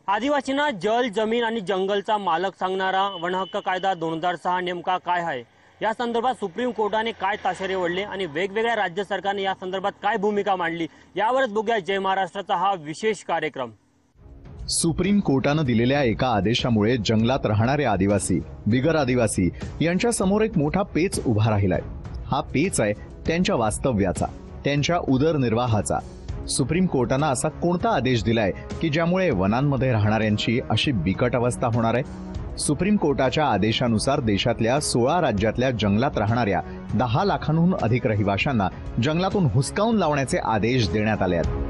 आदिवासींना जल, जमीन आणि जंगलचा मालक सांगणारा वनहक्क कायदा 2006 नेमका काय आहे, या संदर्भात सुप्रीम कोर्टाने काय ताशेरे ओढले आणि वेगवेगळ्या राज्य सरकारने या संदर्भात काय भूमिका मांडली, यावरच बघूया जय महाराष्ट्राचा हा विशेष कार्यक्रम। सुप्रीम कोर्टाने दिलेल्या एका आदेशामुळे जंगलात राहणारे आदिवासी, बिगर आदिवासी यांच्या समोर एक मोठा पेच उभा राहिलाय। हा पेच आहे त्यांच्या वास्तव्याचा, त्यांच्या उदरनिर्वाहाचा। सुप्रीम कोर्टाने असा कोणता आदेश दिलाय की ज्यामुळे वनांमध्ये राहणाऱ्यांची अशी बिकट अवस्था होणार आहे? सुप्रीम कोर्टाच्या आदेशानुसार देशातल्या 16 राज्यातल्या जंगलात राहणाऱ्या 10 लाखांहून अधिक रहिवाशांना जंगलातून हुसकावून लावण्याचे आदेश देण्यात आले आहेत।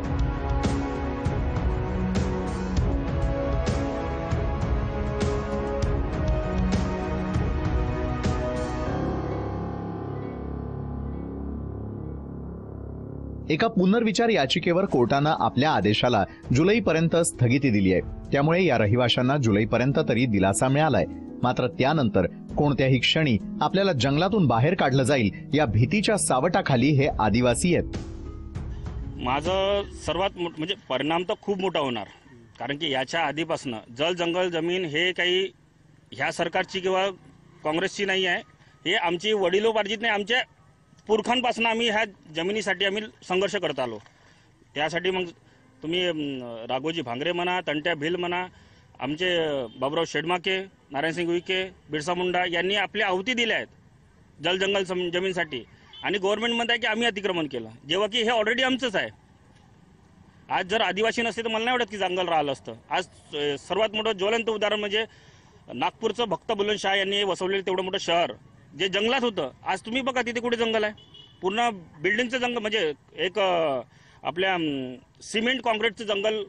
एका पुनर्विचार याचिकेवर कोर्टाने आपल्या आदेशाला जुलैपर्यंत स्थगिती दिली आहे। त्यामुळे या रहिवाशांना जुलैपर्यंत तरी दिलासा मिळालाय। मात्र त्यानंतर कोणत्याही क्षणी आपल्याला जंगलातून बाहेर काढलं जाईल या भीतीच्या सावटाखाली हे आदिवासी आहेत। माझं सर्वात म्हणजे परिणाम तर खूप मोठा होणार, कारण की याच्या आधीपासून जल, जंगल, जमीन हे काही ह्या सरकारची किंवा काँग्रेसची नाही आहे। हे आमची वडिलोपार्जित नाही, आमच्या पुरखांपासून आम्ही ह्या जमिनीसाठी आम्ही संघर्ष करत आलो। त्यासाठी मग तुम्ही राघोजी भांगरे म्हणा, तंट्या भिल म्हणा, आमचे बाबुराव शेडमाके, नारायणसिंग उईके, बिरसा मुंडा यांनी आपल्या आहुती दिल्या आहेत जल, जंगल, जमीनसाठी। आणि गव्हर्नमेंट म्हणत आहे की आम्ही अतिक्रमण केलं, जेव्हा की हे ऑलरेडी आमचंच आहे। आज जर आदिवासी नसते तर मला नाही वाटत की जंगल राहिलं असतं। आज सर्वात मोठं ज्वलंत उदाहरण म्हणजे नागपूरचं भक्त बुलंदशाह यांनी वसवलेलं तेवढं मोठं शहर जे जंगलात होतं, आज तुम्ही बघा तिथे कुठे जंगल आहे? पूर्ण बिल्डिंगचं जंगल, म्हणजे एक आपल्या सिमेंट कॉन्क्रीटचं जंगल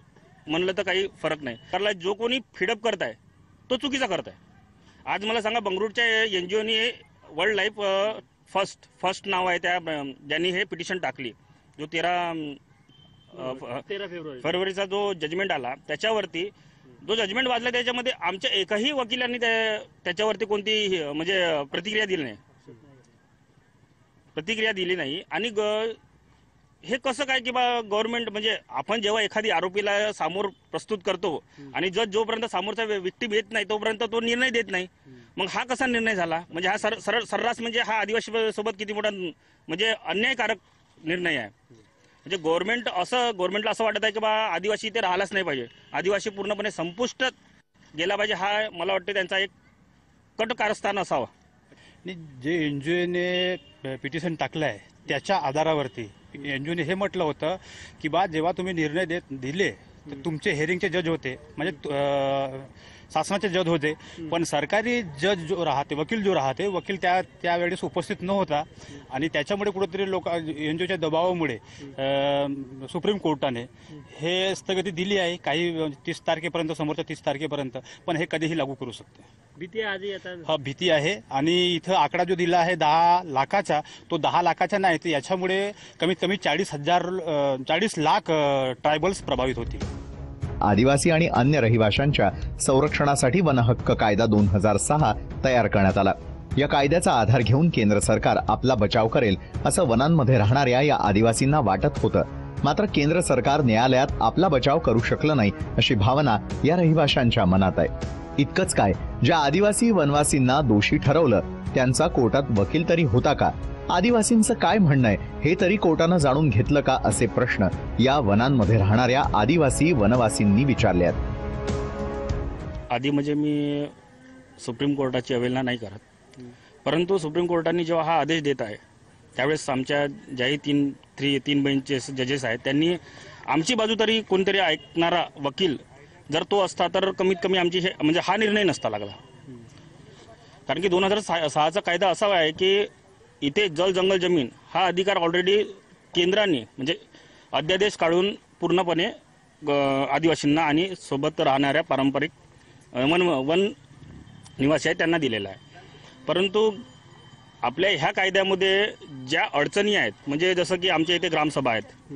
म्हणलं तर काही फरक नाही। त्याला जो कोणी फिडअप करताय तो चुकीचा करताय। आज मला सांगा, बंगळुरूच्या NGOनी वर्ल्ड लाईफ फर्स्ट नाव आहे त्या ज्यांनी हे पिटिशन टाकली, जो 13 फेब्रुवारीचा जो जजमेंट आला त्याच्यावरती जो जजमेंट वाजला त्याच्यामध्ये आमच्या एकही वकिलांनी त्याच्यावरती कोणती म्हणजे प्रतिक्रिया दिली नाही। आणि हे कसं काय की बा गव्हर्नमेंट, म्हणजे आपण जेव्हा एखादी आरोपीला समोर प्रस्तुत करतो आणि जज जोपर्यंत समोरचा विक्टिम येत नाही तोपर्यंत तो निर्णय देत नाही, मग हा कसा निर्णय झाला? म्हणजे हा सर्रास म्हणजे हा आदिवासी सोबत किती मोठा म्हणजे अन्यायकारक निर्णय आहे। म्हणजे गव्हर्नमेंटला असं वाटत आहे की बा आदिवासी इथे राहिलाच नाही पाहिजे, आदिवासी पूर्णपणे संपुष्टात गेला पाहिजे, हा मला वाटतं त्यांचा एक कट कारस्थान असावा। जे NGOने पिटिशन टाकलं आहे त्याच्या आधारावरती NGOने हे म्हटलं होतं की बा जेव्हा तुम्ही निर्णय दिले तर तुमचे हेरिंगचे जज होते, म्हणजे शासनाचे जज होते, पण सरकारी जज जो राहते, वकील जो राहते, वकील त्यावेळेस उपस्थित न होता आणि त्याच्यामुळे कुठेतरी NGOच्या दबावामुळे सुप्रीम कोर्टाने हे स्थगिती दिली आहे काही 30 तारखेपर्यंत, समोरच्या 30 तारखेपर्यंत, पण हे कधीही लागू करू शकते। भीती आधी हा भीती आहे। आणि इथं आकडा जो दिला आहे 10 लाखाचा, तो 10 लाखाचा नाही, तर याच्यामुळे कमीत कमी 40 लाख ट्रायबल्स प्रभावित होतील। आदिवासी आणि अन्य रहिवाशांच्या संरक्षणासाठी वनहक्क कायदा 2006 तयार करण्यात आला। या कायद्याचा आधार घेऊन केंद्र सरकार आपला बचाव करेल असं वनांमध्ये राहणाऱ्या या आदिवासींना वाटत होतं। मात्र केंद्र सरकार न्यायालयात आपला बचाव करू शकलं नाही अशी भावना या रहिवाशांच्या मनात आहे। इतकंच काय, ज्या आदिवासी वनवासींना दोषी ठरवलं त्यांचा कोर्टात वकील तरी होता का? आदिवासींचं काय म्हणणं आहे हे तरी कोर्टानं जाणून घेतलं का, असे प्रश्न या वनांमध्ये राहणाऱ्या आदिवासी वनवासींनी विचारले आहेत। आधी म्हणजे मी सुप्रीम कोर्टाची अवहेलना नाही करत, परंतु सुप्रीम कोर्टाने जेव्हा हा आदेश देत आहे त्यावेळेस आमच्या ज्याही तीन बेंचचे जजेस आहेत त्यांनी आमची बाजू तरी कोणतरी ऐकणारा वकील जर तो असता तर कमीत कमी आमची म्हणजे हा निर्णय नसता लागला। कारण की 2006चा कायदा असा आहे की इथे जल, जंगल, जमीन हा अधिकार ऑलरेडी केंद्राने म्हणजे अध्यादेश काढून पूर्णपणे आदिवासींना आणि सोबत राहणाऱ्या पारंपरिक वन निवासी आहेत त्यांना दिलेला आहे। परंतु आपल्या ह्या कायद्यामध्ये ज्या अडचणी आहेत, म्हणजे जसं की आमच्या इथे ग्रामसभा आहेत,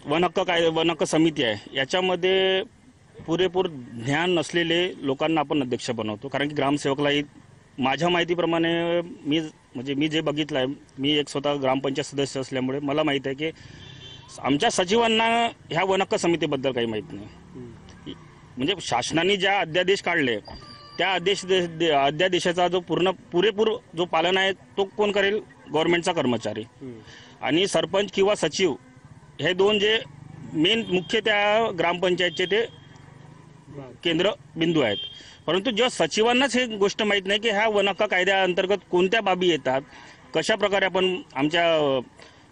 वनहक्क समिती आहे, याच्यामध्ये पुरेपूर ज्ञान नसलेले लोकांना आपण अध्यक्ष बनवतो। कारण की ग्रामसेवकलाही माझ्या माहितीप्रमाणे मी जे बघितलं आहे, मी एक स्वतः ग्रामपंचायत सदस्य असल्यामुळे मला माहिती आहे की आमच्या सचिवांना ह्या वनहक्क समितीबद्दल काही माहीत नाही। म्हणजे शासनाने ज्या अध्यादेश काढले त्या अध्यादेशाचा जो पुरेपूर जो पालन आहे तो कोण करेल? गव्हर्नमेंटचा कर्मचारी आणि सरपंच किंवा सचिव हे दोन जे मेन मुख्य त्या ग्रामपंचायतचे ते केंद्र बिंदू आहेत. परंतु जेव्हा सचिवांनाच हे गोष्ट माहीत नाही की ह्या वन हक्क कायद्याअंतर्गत कोणत्या बाबी येतात, कशा प्रकारे आपण आमच्या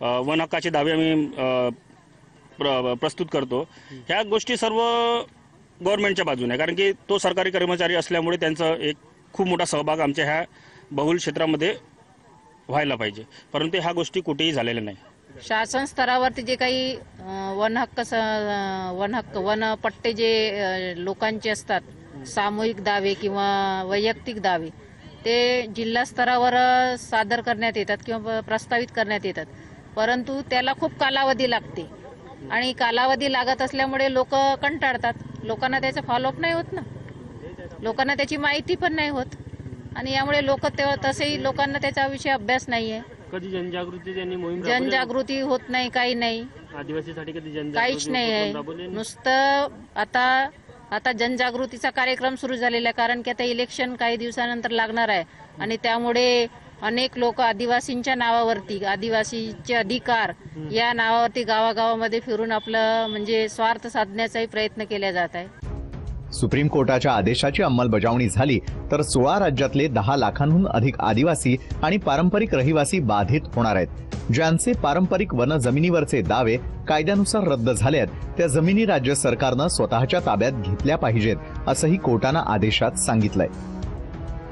वन हक्काचे दावे आम्ही प्रस्तुत करतो, ह्या गोष्टी सर्व गव्हर्नमेंटच्या बाजूने आहे. कारण की तो सरकारी कर्मचारी असल्यामुळे त्यांचा एक खूप मोठा सहभाग आमच्या ह्या बहुल क्षेत्रामध्ये व्हायला पाहिजे. परंतु ह्या गोष्टी कुठेही झालेल्या नाही. शासन स्तरावरती जे काही वन पट्टे जे लोकांचे असतात, सामूहिक दावे किंवा वैयक्तिक दावे, ते जिल्हा स्तरावर सादर करण्यात येतात किंवा प्रस्तावित करण्यात येतात. परंतु त्याला खूप कालावधी लागते आणि कालावधी लागत असल्यामुळे लोक कंटाळतात. लोकांना त्याचा फॉलोअप नाही होत ना, लोकांना त्याची माहिती पण नाही होत आणि यामुळे लोक तसेही लोकांना त्याचा विषय अभ्यास नाहीये. कधी जनजागृती त्यांनी मोहीम जनजागृती होत नाही, काही नाही, आदिवासीसाठी कधी काहीच नाही आहे. नुसतं आता जनजागृतीचा कार्यक्रम सुरू झालेला आहे. कारण की आता इलेक्शन काही दिवसानंतर लागणार आहे आणि त्यामुळे अनेक लोक आदिवासींच्या नावावरती, आदिवासीचे अधिकार या नावावरती गावागावामध्ये फिरून आपलं म्हणजे स्वार्थ साधण्याचाही प्रयत्न केला जात आहे. सुप्रीम कोर्टाच्या आदेशाची अंमलबजावणी झाली तर 16 राज्यातले 10 लाखांहून अधिक आदिवासी आणि पारंपरिक रहिवासी बाधित होणार आहेत. ज्यांचे पारंपरिक वन जमिनीवरचे दावे कायद्यानुसार रद्द झाले आहेत त्या जमिनी राज्य सरकारनं स्वतःच्या ताब्यात घेतल्या पाहिजेत असंही कोर्टानं आदेशात सांगितलंय.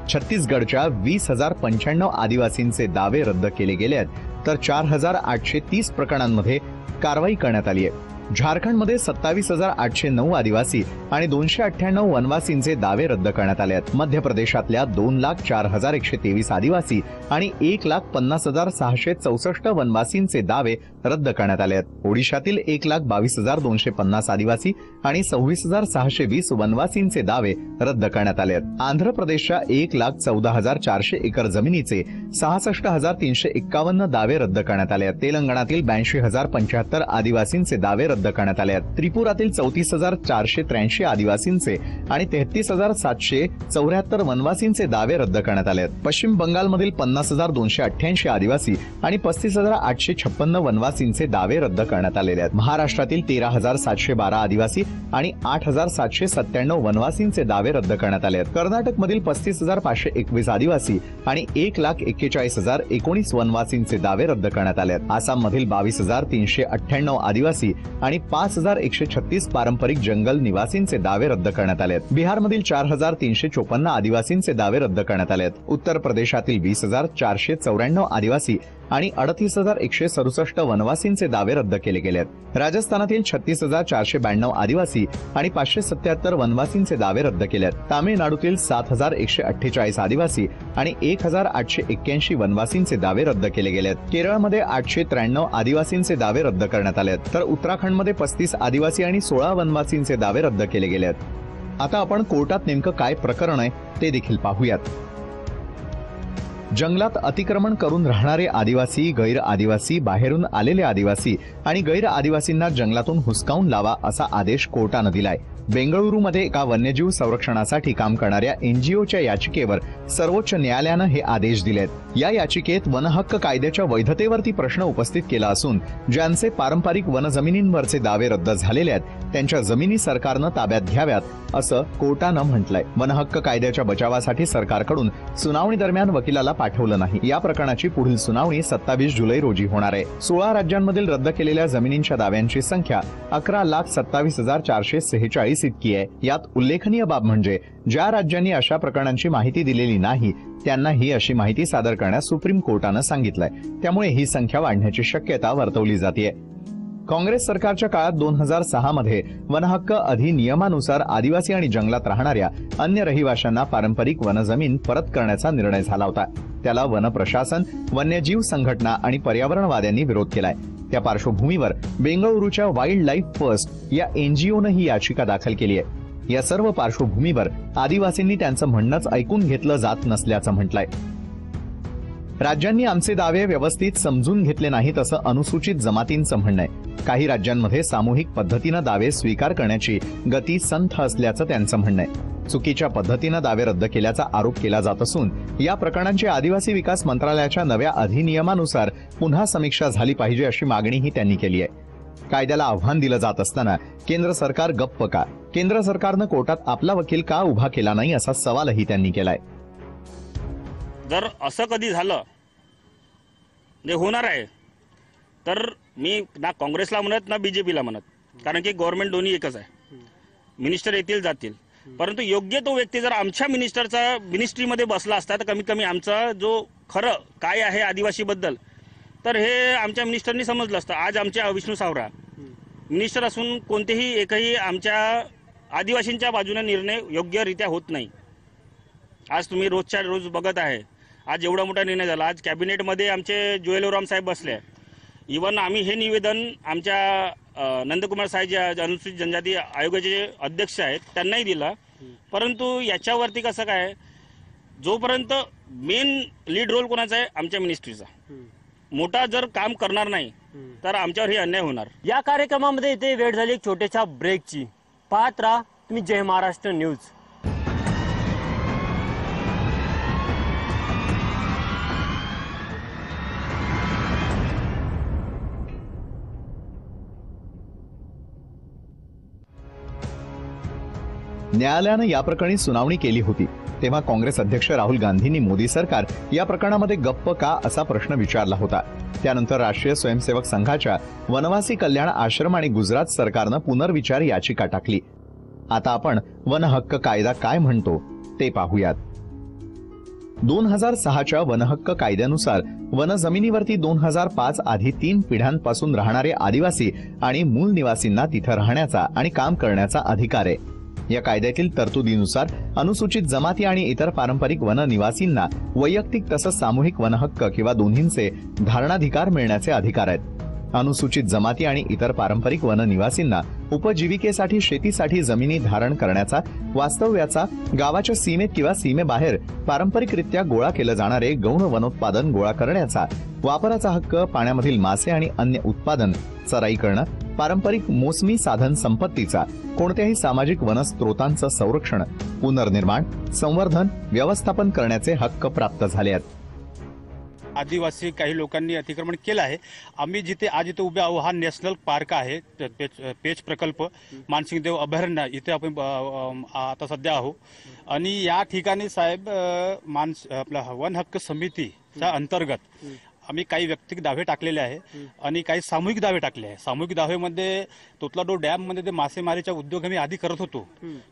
छत्तीसगडच्या 20,095 आदिवासींचे दावे रद्द केले गेले आहेत तर 4,830 प्रकरणांमध्ये कारवाई करण्यात आली आहे. झारखंडमध्ये 27,809 आदिवासी आणि 298 वनवासींचे दावे रद्द करण्यात आले आहेत. मध्य प्रदेशातल्या 2,04,123 आदिवासी आणि 1,50,664 वनवासींचे दावे रद्द करण्यात आले आहेत. ओडिशातील 1,22,250 आदिवासी आणि 26,620 वनवासींचे दावे रद्द करण्यात आले आहेत. आंध्र प्रदेशच्या 1,14,400 एकर जमिनीचे 66,351 दावे रद्द करण्यात आले आहेत. तेलंगणातील 82,075 आदिवासींचे दावे रद्द करण्यात आले आहेत. त्रिपुरातील 34,483 आदिवासींचे आणि 33,774 वनवासींचे दावे रद्द करण्यात आले आहेत. पश्चिम बंगालमधील 50,288 आदिवासी आणि 35,856 वनवासींचे दावे रद्द करण्यात आलेले आहेत. महाराष्ट्रातील 13,712 आदिवासी आणि 8,797 वनवासींचे दावे रद्द करण्यात आले आहेत. कर्नाटकमधील 35,521 आदिवासी आणि 1,41,019 वनवासींचे दावे रद्द करण्यात आले आहेत. आसाममधील 22,398 आदिवासी आणि 5,136 पारंपरिक जंगल निवासींचे दावे रद्द करण्यात आले आहेत. बिहारमधील 4,354 आदिवासींचे दावे रद्द करण्यात आले आहेत. उत्तर प्रदेशातील 20,494 आदिवासी आणि 38,167 वनवासींचे दावे रद्द केले गेले आहेत. राजस्थानातील 36,492 आदिवासी आणि 577 वनवासींचे दावे रद्द केले आहेत. तामिळनाडूतील 7,148 आदिवासी आणि 1,881 वनवासींचे दावे रद्द केले गेले आहेत. केरळमध्ये 893 आदिवासींचे दावे रद्द करण्यात आले आहेत तर उत्तराखंडमध्ये 35 आदिवासी आणि 16 वनवासींचे दावे रद्द केले गेले आहेत. आता आपण कोर्टात नेमकं काय प्रकरण आहे ते देखील पाहूयात. जंगलात अतिक्रमण करून राहणारे आदिवासी, गैर आदिवासी, बाहेरून आलेले आदिवासी आणि गैर आदिवासींना जंगलातून हुसकावून लावा असा आदेश कोर्टानं दिलाय. बेंगळुरूमध्ये एका वन्यजीव संरक्षणासाठी काम करणाऱ्या एनजीओच्या याचिकेवर सर्वोच्च न्यायालयानं हे आदेश दिलेत. या याचिकेत वनहक्क कायद्याच्या वैधतेवरती प्रश्न उपस्थित केला असून ज्यांचे पारंपरिक वनजमिनींवरचे दावे रद्द झालेले आहेत त्यांच्या जमिनी सरकारनं ताब्यात घ्याव्यात असं कोर्टानं म्हटलंय. वनहक्क कायद्याच्या बचावासाठी सरकारकडून सुनावणी दरम्यान वकिलाला पाठवलं नाही. या प्रकरणाची पुढील सुनावणी 27 जुलै रोजी होणार आहे. 16 राज्यांमधील रद्द केलेल्या जमिनींच्या दाव्यांची संख्या 11,27,446 इतकी आहे. यात उल्लेखनीय बाब म्हणजे ज्या राज्यांनी अशा प्रकरणांची माहिती दिलेली नाही त्यांना ही अशी माहिती सादर करण्यास सुप्रीम कोर्टानं सांगितलंय. त्यामुळे ही संख्या वाढण्याची शक्यता वर्तवली जाते. काँग्रेस सरकारच्या काळात 2006 मध्ये वनहक्क अधिनियमानुसार आदिवासी आणि जंगलात राहणाऱ्या अन्य रहिवाशांना पारंपरिक वनजमीन परत करण्याचा निर्णय झाला होता. त्याला वन प्रशासन, वन्यजीव संघटना आणि पर्यावरणवाद्यांनी विरोध केलाय. त्या पार्श्वभूमीवर बेंगळुरूच्या वाईल्ड लाईफ फर्स्ट या एनजीओनं ही याचिका दाखल केली आहे. या सर्व पार्श्वभूमीवर आदिवासींनी त्यांचं म्हणणंच ऐकून घेतलं जात नसल्याचं म्हटलंय. राज्यांनी आमचे दावे व्यवस्थित समजून घेतले नाहीत असं अनुसूचित जमातींचं म्हणणं आहे. काही राज्यांमध्ये सामूहिक पद्धतीनं दावे स्वीकार करण्याची गती संथ असल्याचं त्यांचं म्हणणं आहे. चुकीच्या पद्धतीनं दावे रद्द केल्याचा आरोप केला जात असून या प्रकरणांची आदिवासी विकास मंत्रालयाच्या नव्या अधिनियमानुसार पुन्हा समीक्षा झाली पाहिजे अशी मागणीही त्यांनी केली आहे. कायद्याला आव्हान दिलं जात असताना केंद्र सरकार गप्प का? केंद्र सरकारनं कोर्टात आपला वकील का उभा केला नाही असा सवालही त्यांनी केलाय. जर असं कधी झालं जे होणार आहे तर मी ना काँग्रेसला म्हणत ना बीजेपीला म्हणत, कारण की गव्हर्नमेंट दोन्ही एकच आहे. मिनिस्टर येतील जातील, परंतु योग्य तो व्यक्ती जर आमच्या मिनिस्ट्रीमध्ये बसला असता तर कमीत कमी आमचा जो खरं काय आहे आदिवासीबद्दल तर हे आमच्या मिनिस्टरनी समजलं असतं. आज आमच्या विष्णू सावरा मिनिस्टर असून कोणतेही एकही आमच्या आदिवासींच्या बाजूने निर्णय योग्यरित्या होत नाही. आज तुम्ही रोजच्या रोज बघत आहे आज एवढा मोठा निर्णय झाला. आज कॅबिनेटमध्ये आमचे जुएल ओराम साहेब बसले. इवन आम्ही हे निवेदन आमच्या नंदकुमार साहेब जे अनुसूचित जनजाती आयोगाचे अध्यक्ष आहेत त्यांनाही दिलं, परंतु याच्यावरती कसं काय, जोपर्यंत मेन लीड रोल कोणाचा आहे आमच्या मिनिस्ट्रीचा, मोठा जर काम करणार नाही तर आमच्यावर हे अन्याय होणार. या कार्यक्रमामध्ये इथे वेळ झाली एक छोट्याशा ब्रेकची. पाहत राहा तुम्ही जय महाराष्ट्र न्यूज. न्यायालयानं या प्रकरणी सुनावणी केली होती तेव्हा काँग्रेस अध्यक्ष राहुल गांधींनी मोदी सरकार या प्रकरणामध्ये गप्प का असा प्रश्न विचारला होता. त्यानंतर राष्ट्रीय स्वयंसेवक संघाच्या वनवासी कल्याण आश्रम आणि गुजरात सरकारनं पुनर्विचार याचिका टाकली. आता आपण वन हक्क कायदा काय म्हणतो ते पाहूयात. 2006च्या वन हक्क कायद्यानुसार वन जमिनीवरती 2005 आधी 3 पिढ्यांपासून राहणारे आदिवासी आणि मूळ निवासींना तिथं राहण्याचा आणि काम करण्याचा अधिकार आहे. या कायद्यातील तरतुदीनुसार अनुसूचित जमाती आणि इतर पारंपरिक वन निवासींना वैयक्तिक तसंच सामूहिक वनहक्क किंवा दोन्हींचे धारणाधिकार मिळण्याचे अधिकार आहेत. अनुसूचित जमाती आणि इतर पारंपरिक वन निवासींना उपजीविकेसाठी शेतीसाठी जमिनी धारण करण्याचा, वास्तव्याचा, गावाच्या सीमेत किंवा सीमेबाहेर पारंपरिकरित्या गोळा केलं जाणारे गौण वनोत्पादन गोळा करण्याचा, वापराचा हक्क, पाण्यामधील मासे आणि अन्य उत्पादन चराई करणं, पारंपरिक मोसमी साधन संपत्तीचा, कोणत्याही सामाजिक वनस्त्रोतांचं संरक्षण, पुनर्निर्माण, संवर्धन, व्यवस्थापन करण्याचे हक्क प्राप्त झाले आहेत. आदिवासी काही लोकांनी अतिक्रमण केलं आहे. आम्ही जिथे आज इथे उभे आहोत हा नॅशनल पार्क आहे, पेच प्रकल्प, मानसिंगदेव अभयारण्य, इथे आपण आता सध्या आहोत. आणि या ठिकाणी साहेब आपला वन हक्क समितीच्या अंतर्गत आम्ही काही वैयक्तिक दावे टाकलेले आहे आणि काही सामूहिक दावे टाकले आहे. सामूहिक दावेमध्ये तोतलाडो डॅम मध्ये जे मासेमारीचा उद्योग आम्ही आधी करत होतो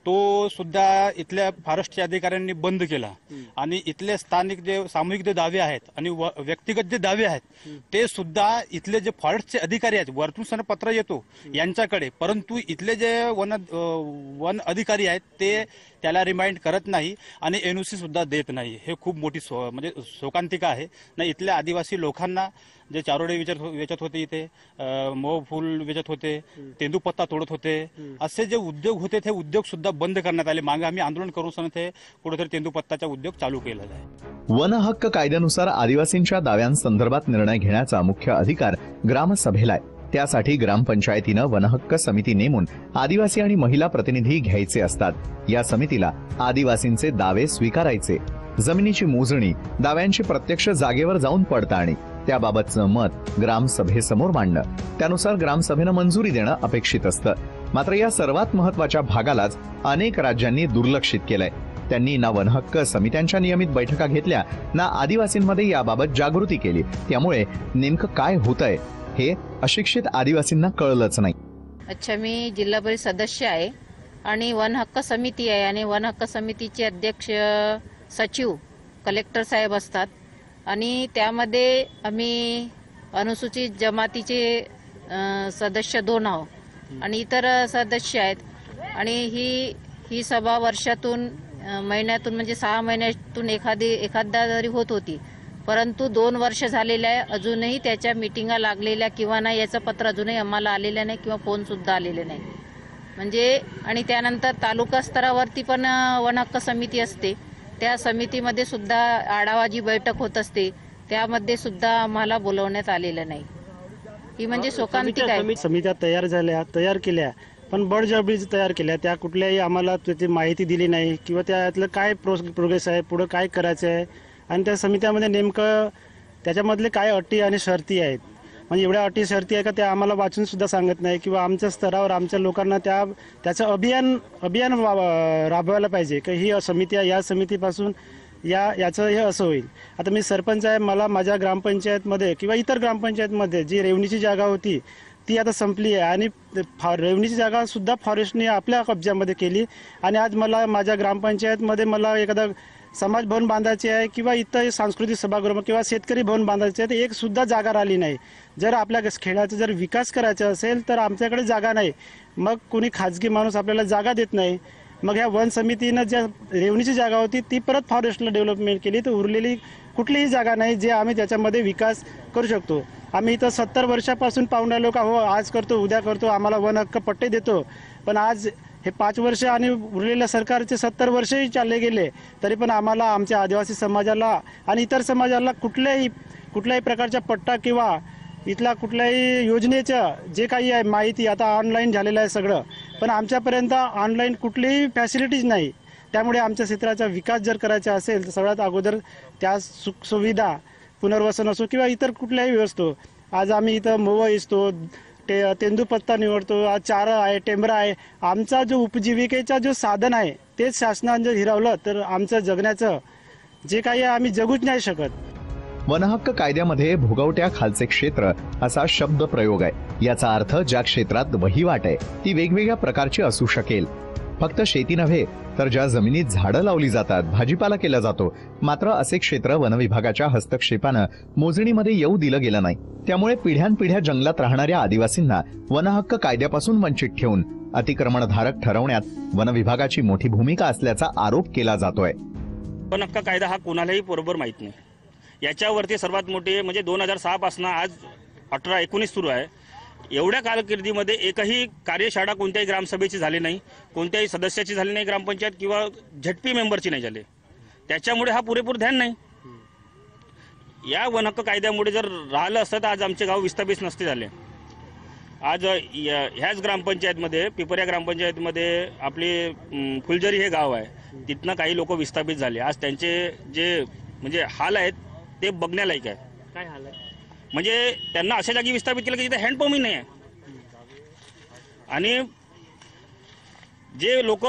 तो सुद्धा इथल्या फॉरेस्टच्या अधिकाऱ्यांनी बंद केला. आणि इथले स्थानिक जे सामूहिक जे दावे आहेत आणि व्यक्तिगत जे दावे आहेत ते सुद्धा इथले जे फॉरेस्टचे अधिकारी आहेत, वरतून पत्र येतो यांच्याकडे, परंतु इथले जे वन अधिकारी आहेत ते त्याला रिमाइंड करत नाही आणि एनओसी सुद्धा देत नाही. हे खूप मोठी म्हणजे शोकांतिका आहे ना. इथल्या आदिवासी लोकांना जे चारोडे वेचत होते, इथे मोह फूल वेचत होते, तेंदूपत्ता तोडत होते, असे जे उद्योग होते ते उद्योग सुद्धा बंद करण्यात आले. मागे आम्ही आंदोलन करून ते कुठेतरी तेंदूपत्ताचा उद्योग चालू केलेला आहे. वन हक्क कायद्यानुसार आदिवासींच्या दाव्यांसंदर्भात निर्णय घेण्याचा मुख्य अधिकार ग्रामसभेला आहे. त्यासाठी ग्रामपंचायतीनं वनहक्क समिती नेमून आदिवासी आणि महिला प्रतिनिधी घ्यायचे असतात. या समितीला आदिवासींचे दावे स्वीकारायचे, जमिनीची मोजणी, दाव्यांची प्रत्यक्ष जागेवर जाऊन पडताळणी, त्याबाबतचं मत ग्रामसभेसमोर मांडणं, त्यानुसार ग्रामसभेनं मंजुरी देणं अपेक्षित असतं. मात्र या सर्वात महत्वाच्या भागालाच अनेक राज्यांनी दुर्लक्षित केलंय. त्यांनी ना वनहक्क समित्यांच्या नियमित बैठका घेतल्या ना आदिवासींमध्ये याबाबत जागृती केली. त्यामुळे नेमकं काय होतंय हे अशिक्षित आदिवासींना कळलंच नाही. अच्छा, मी जिल्हा परिषद सदस्य आहे आणि वन हक्क समिती आहे आणि वन हक्क समितीचे अध्यक्ष सचिव कलेक्टर साहेब असतात आणि त्यामध्ये आम्ही अनुसूचित जमातीचे सदस्य 2 आहोत आणि इतर सदस्य आहेत. आणि ही सभा वर्षातून महिन्यातून म्हणजे 6 महिन्यातून एखादा जरी होत होती, परंतु 2 वर्ष झालेले आहे, अजूनही त्याच्या मिटिंगा लागलेल्या किंवा नाही याचं पत्र अजूनही आम्हाला आलेलं नाही किंवा फोन सुद्धा आलेले नाही. म्हणजे आणि त्यानंतर तालुका स्तरावरती पण वन हक्क समिती असते, त्या समितीमध्ये सुद्धा आढावा जी बैठक होत असते त्यामध्ये सुद्धा आम्हाला बोलवण्यात आलेलं नाही. ही म्हणजे शोकांतिक आहे. समित्या तयार केल्या, पण बळजबरीच तयार केल्या. त्या कुठल्याही आम्हाला त्याची माहिती दिली नाही किंवा त्यातलं काय प्रोग्रेस आहे, पुढं काय करायचं आहे, आणि त्या समित्यामध्ये नेमकं त्याच्यामधले काय अटी आणि शर्ती आहेत. म्हणजे एवढ्या अटी शर्ती आहे का त्या आम्हाला वाचून सुद्धा सांगत नाही, किंवा आमच्या स्तरावर आमच्या लोकांना त्याचं अभियान राबवायला पाहिजे की ही समित्या या समितीपासून याचं हे असं होईल. आता मी सरपंच आहे, मला माझ्या ग्रामपंचायतमध्ये किंवा इतर ग्रामपंचायतमध्ये जी रेवणीची जागा होती ती आता संपली आहे, आणि रेवणीची जागा सुद्धा फॉरेस्टने आपल्या कब्जामध्ये केली. आणि आज मला माझ्या ग्रामपंचायतमध्ये मला एखादा समाज भवन बांधायचे आहे किंवा इतर सांस्कृतिक सभागृह किंवा शेतकरी भवन बांधायचे आहे, तर एक सुद्धा जागा राहिली नाही. जर आपल्या खेळाचा जर विकास करायचा असेल तर आमच्याकडे जागा नाही, मग कोणी खाजगी माणूस आपल्याला जागा देत नाही. मग ह्या वन समितीनं ज्या रेवणीची जागा होती ती परत फॉरेस्टला डेव्हलपमेंट केली, तर उरलेली कुठलीही जागा नाही जे आम्ही त्याच्यामध्ये विकास करू शकतो. आम्ही इथं 70 वर्षापासून पाहून राहिलो का हो आज करतो उद्या करतो, आम्हाला वन हक्क पट्टे देतो, पण आज हे 5 वर्ष आणि उरलेल्या सरकारचे 70 वर्षही चालले गेले तरी पण आम्हाला आमच्या आदिवासी समाजाला आणि इतर समाजाला कुठल्याही प्रकारचा पट्टा किंवा इथला कुठल्याही योजनेच्या जे काही आहे माहिती आता ऑनलाईन झालेलं आहे सगळं, पण आमच्यापर्यंत ऑनलाईन कुठलीही फॅसिलिटीज नाही. त्यामुळे आमच्या क्षेत्राचा विकास जर करायचा असेल तर सगळ्यात अगोदर त्या सुखसुविधा पुनर्वसन असो किंवा इतर कुठल्याही असतो. आज आम्ही इथं मोवा असतो, तेंदूपत्ता निवडतो, आज चारा आहे, टेंबरा आहे. आमचा जो उपजीविकेचा जो साधन आहे तेच शासनाने जर हिरावलं तर आमचं जगण्याचं जे काही आहे आम्ही जगूच नाही शकत. वनहक्क कायद्यामध्ये भोगवट्या खालचे क्षेत्र असा शब्द प्रयोग आहे. याचा अर्थ ज्या क्षेत्रात वहिवाट आहे ती वेगवेगळ्या प्रकारची असू शकेल. फक्त शेती नव्हे तर ज्या जमिनीत झाडं लावली जातात, भाजीपाला केला जातो, मात्र असे क्षेत्र वनविभागाच्या हस्तक्षेपानं मोजणीमध्ये येऊ दिलं गेलं नाही. त्यामुळे पिढ्यानपिढ्या जंगलात राहणाऱ्या आदिवासींना वनहक्क कायद्यापासून वंचित ठेवून अतिक्रमणधारक ठरवण्यात वनविभागाची मोठी भूमिका असल्याचा आरोप केला जातोय. वनहक्क कायदा हा कोणालाही बरोबर माहीत नाही. याच्यावरती सर्वात मोठे म्हणजे 2006 पासून आज 18-19 सुरू आहे. एवढ्या कालकिर्दीमध्ये एकही कार्यशाळा कोणत्याही ग्रामसभेची झाली नाही, कोणत्याही सदस्याची झाली नाही ग्रामपंचायत किंवा झटपी मेंबरची नाही झाली. त्याच्यामुळे हा पुरेपूर ध्यान नाही. या वनहक्क कायद्यामुळे जर राहिलं असतं तर आज आमचे गाव विस्थापित नसते झाले. आज ह्याच ग्रामपंचायतमध्ये पिपऱ्या ग्रामपंचायतमध्ये आपली फुलझरी हे गाव आहे, तिथनं काही लोक विस्थापित झाले. आज त्यांचे जे म्हणजे हाल आहेत ते बघण्यालायक आहे. काय हाल आहे? म्हणजे त्यांना अशा जागी विस्थापित केलं की तिथे हँडपंपही नाही आहे. आणि जे लोक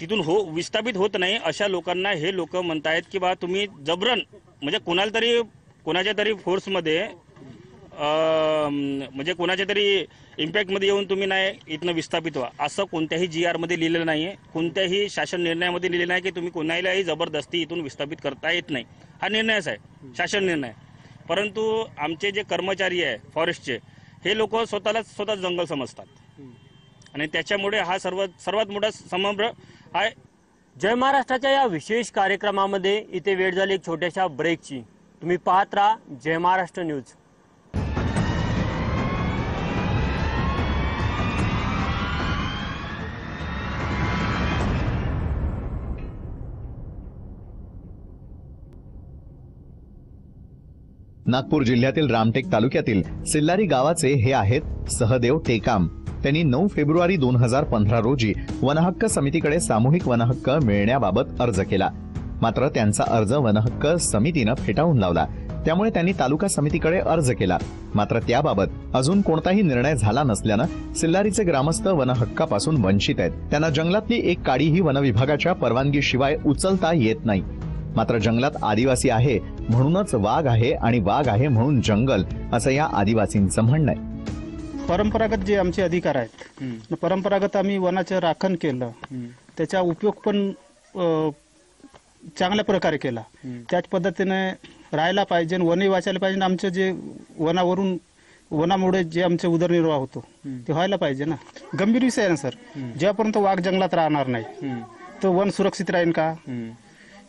तिथून विस्थापित होत नाही अशा लोकांना हे लोक म्हणतायत की बा तुम्ही जबरन म्हणजे कोणाच्या तरी फोर्समध्ये म्हणजे कोणाच्या तरी इम्पॅक्टमध्ये येऊन तुम्ही नाही इथनं विस्थापित व्हा, असं कोणत्याही GR मध्ये लिहिलेलं नाही आहे, कोणत्याही शासन निर्णयामध्ये लिहिलेलं नाही की तुम्ही कोणालाही जबरदस्ती इथून विस्थापित करता येत नाही. हा निर्णयच आहे, शासन निर्णय. परंतु आमचे जे कर्मचारी आहे फॉरेस्टचे हे लोक स्वतः जंगल समजतात आणि त्याच्यामुळे हा सर्वात मोठा समग्र आहे. जय महाराष्ट्राच्या या विशेष कार्यक्रमामध्ये इथे वेळ झाली एक छोट्याशा ब्रेकची. तुम्ही पाहत राहा जय महाराष्ट्र न्यूज. नागपूर जिल्ह्यातील रामटेक तालुक्यातील सिल्लारी गावाचे हे आहेत सहदेव टेकाम. त्यांनी 9 फेब्रुवारी 2015 रोजी वनहक्क समितीकडे सामूहिक वनहक्क मिळण्याबाबत अर्ज केला. मात्र त्यांचा अर्ज वनहक्क समितीनं फेटाळून लावला. त्यामुळे त्यांनी तालुका समितीकडे अर्ज केला. मात्र त्याबाबत अजून कोणताही निर्णय झाला नसल्यानं सिल्लारीचे ग्रामस्थ वनहक्कापासून वंचित आहेत. त्यांना जंगलातली एक काडीही वनविभागाच्या परवानगीशिवाय उचलता येत नाही. मात्र जंगलात आदिवासी आहे म्हणूनच वाघ आहे आणि वाघ आहे म्हणून जंगल, असं या आदिवासींचं म्हणणं आहे. परंपरागत जे आमचे अधिकार आहेत, परंपरागत आम्ही वनाचं राखण केलं, त्याचा उपयोग पण चांगल्या प्रकारे केला. त्याच पद्धतीने राहायला पाहिजे, वनही वाचायला पाहिजे. आमचं जे वनामुळे जे आमचे उदरनिर्वाह होतो ते व्हायला पाहिजे ना. गंभीर विषय आहे ना सर. जेव्हापर्यंत वाघ जंगलात राहणार नाही तर वन सुरक्षित राहील का?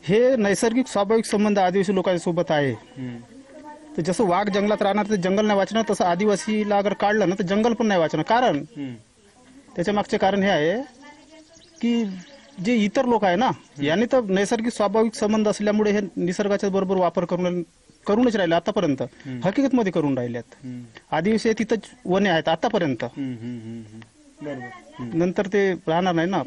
हे नैसर्गिक स्वाभाविक संबंध आदिवासी लोकांसोबत आहे. तर जसं वाघ जंगलात राहणार तर जंगल नाही वाचणार, तसं आदिवासीला अगर काढलं ना तर जंगल पण नाही वाचणार. कारण त्याच्या मागचे कारण हे आहे की जे इतर लोक आहे ना यांनी तर नैसर्गिक स्वाभाविक संबंध असल्यामुळे हे निसर्गाच्या बरोबर वापर करूनच राहिले आतापर्यंत, हकीकतमध्ये करून राहिल्यात. आदिवासी तिथंच वने आहेत आतापर्यंत, नंतर ते राहणार नाही ना.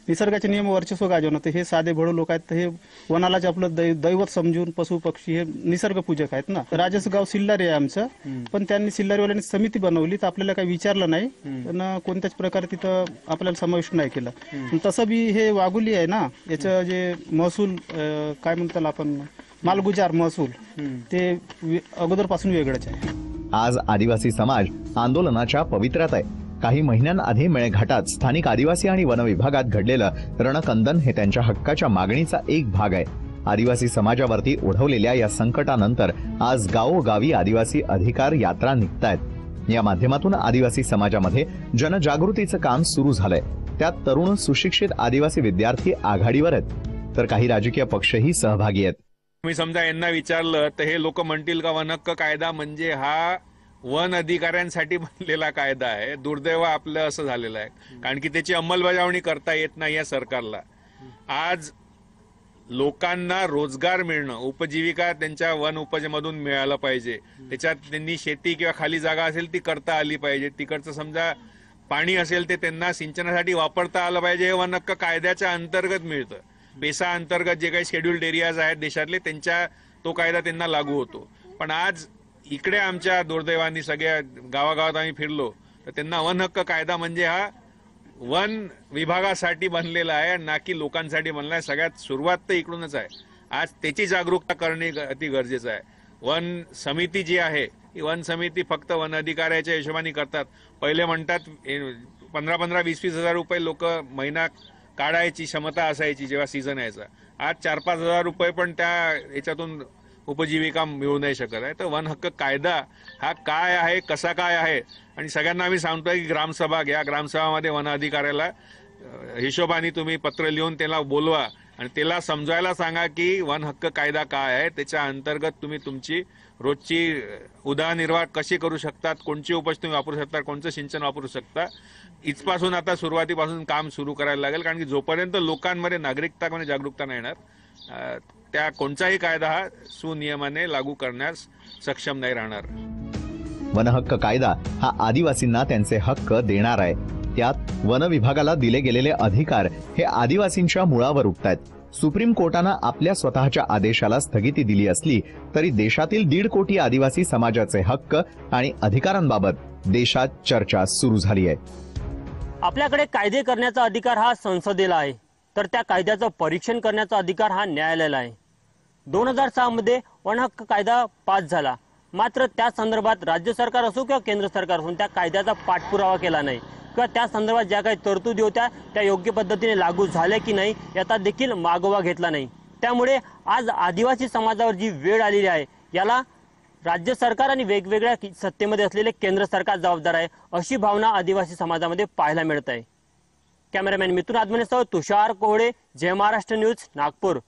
निसर्गाचे नियम वर्चस्व गाजवणं, तर हे साधे भोळे लोक आहेत, तर हे वनालाच आपलं दैवत समजून पशु पक्षी हे निसर्ग पूजक आहेत ना. राजाचं गाव सिल्लारी आहे आमचं, पण त्यांनी सिल्लारीवाल्यांनी समिती बनवली, तर आपल्याला काही विचारलं नाही, पण कोणत्याच प्रकारे तिथं आपल्याला समाविष्ट नाही केलं. तसं बी हे वाघुली आहे ना, याचं जे महसूल काय म्हणतात आपण मालगुजार महसूल, ते अगोदरपासून वेगळंच आहे. आज आदिवासी समाज आंदोलनाच्या पवित्र्यात आहे. काही महिन्यांआधी मेळघाटात स्थानिक आदिवासी आणि वन विभागात घडलेलं रणकंदन हे त्यांच्या हक्काच्या मागणीचा एक भाग आहे. आदिवासी समाजावरती ओढवलेल्या या संकटानंतर आज गावोगावी आदिवासी अधिकार यात्रा निघतायत. या माध्यमातून आदिवासी समाजामध्ये जनजागृतीचं काम सुरू झालंय. त्यात तरुण सुशिक्षित आदिवासी विद्यार्थी आघाडीवर आहेत, तर काही राजकीय पक्षही सहभागी आहेत. मी समजा यांना विचारलं तर हे लोक म्हणतील का वन हक्क कायदा म्हणजे हा वन अधिकाऱ्यांसाठी बनलेला कायदा आहे. दुर्दैव आपलं असं झालेलं आहे, कारण की त्याची अंमलबजावणी करता येत नाही या सरकारला. आज लोकांना रोजगार मिळणं, उपजीविका त्यांच्या वन उपजेमधून मिळालं पाहिजे. त्याच्यात त्यांनी शेती किंवा खाली जागा असेल ती करता आली पाहिजे. तिकडचं समजा पाणी असेल ते त्यांना सिंचनासाठी वापरता आलं पाहिजे. हे वन हक्क कायद्याच्या अंतर्गत मिळतं. बेसा अंतर्गत जे काही शेड्युल्ड एरियाज आहेत देशातले, त्यांच्या तो कायदा त्यांना लागू होतो. पण आज इकडे आमच्या दुर्दैवानी सगळ्या गावागावात आम्ही फिरलो तर त्यांना वन हक्क कायदा म्हणजे हा वन विभागासाठी बनलेला आहे, ना की लोकांसाठी बनला आहे. सगळ्यात सुरुवात तर इकडूनच आहे. आज त्याची जागरूकता करणे अति गरजेचं आहे. वन समिती जी आहे ही वन समिती फक्त वन अधिकाऱ्याच्या हिशोबाने करतात. पहिले म्हणतात 15-15, 20-20 हजार रुपये लोक महिना काढायची क्षमता असायची जेव्हा सीझन यायचा. आज 4-5 हजार रुपये पण त्या याच्यातून उपजीविका मिळू नाही शकत आहे. तर वन हक्क कायदा हा काय आहे, कसा काय आहे, आणि सगळ्यांना आम्ही सांगतोय की ग्रामसभा घ्या. ग्रामसभामध्ये वन अधिकाऱ्याला हिशोबाने तुम्ही पत्र लिहून त्याला बोलवा आणि त्याला समजायला सांगा की वन हक्क कायदा काय आहे. त्याच्या अंतर्गत तुम्ही तुमची रोजची उदरनिर्वाह कशी करू शकतात, कोणची उपज तुम्ही वापरू शकता, कोणतं सिंचन वापरू शकता. इथपासून आता सुरुवातीपासून काम सुरू करायला लागेल, कारण की जोपर्यंत लोकांमध्ये नागरिकतामध्ये जागरूकता नाही येणार त्या कोणताही कायदा हा सुनियमाने लागू करण्यास सक्षम नाही राहणार. वन हक्क कायदा हा आदिवासींना त्यांचे हक्क देणार आहे. त्यात वन विभागाला दिले गेलेले अधिकार हे आदिवासींच्या मुळावर उठतायत. सुप्रीम कोर्टानं आपल्या स्वतःच्या आदेशाला स्थगिती दिली असली तरी देशातील 1.5 कोटी आदिवासी समाजाचे हक्क आणि अधिकारांबाबत देशात चर्चा सुरू झाली आहे. आपल्याकडे कायदे करण्याचा अधिकार हा संसदेला आहे, तर त्या कायद्याचं परीक्षण करण्याचा अधिकार हा न्यायालयाला आहे. 2006 मध्ये वन हक्क कायदा पास झाला, मात्र त्या संदर्भात राज्य सरकार असो किंवा केंद्र सरकार असो त्या कायद्याचा पाठपुरावा केला नाही किंवा त्या संदर्भात ज्या काही तरतुदी होत्या त्या योग्य पद्धतीने लागू झाल्या की नाही याचा देखील मागोवा घेतला नाही. त्यामुळे आज आदिवासी समाजावर जी वेळ आलेली आहे याला राज्य सरकार आणि वेगवेगळ्या सत्तेमध्ये असलेले केंद्र सरकार जबाबदार आहे, अशी भावना आदिवासी समाजामध्ये पाहायला मिळत आहे. कॅमेरामॅन मिथुन आदमनेसह तुषार कोहळे, जय महाराष्ट्र न्यूज, नागपूर.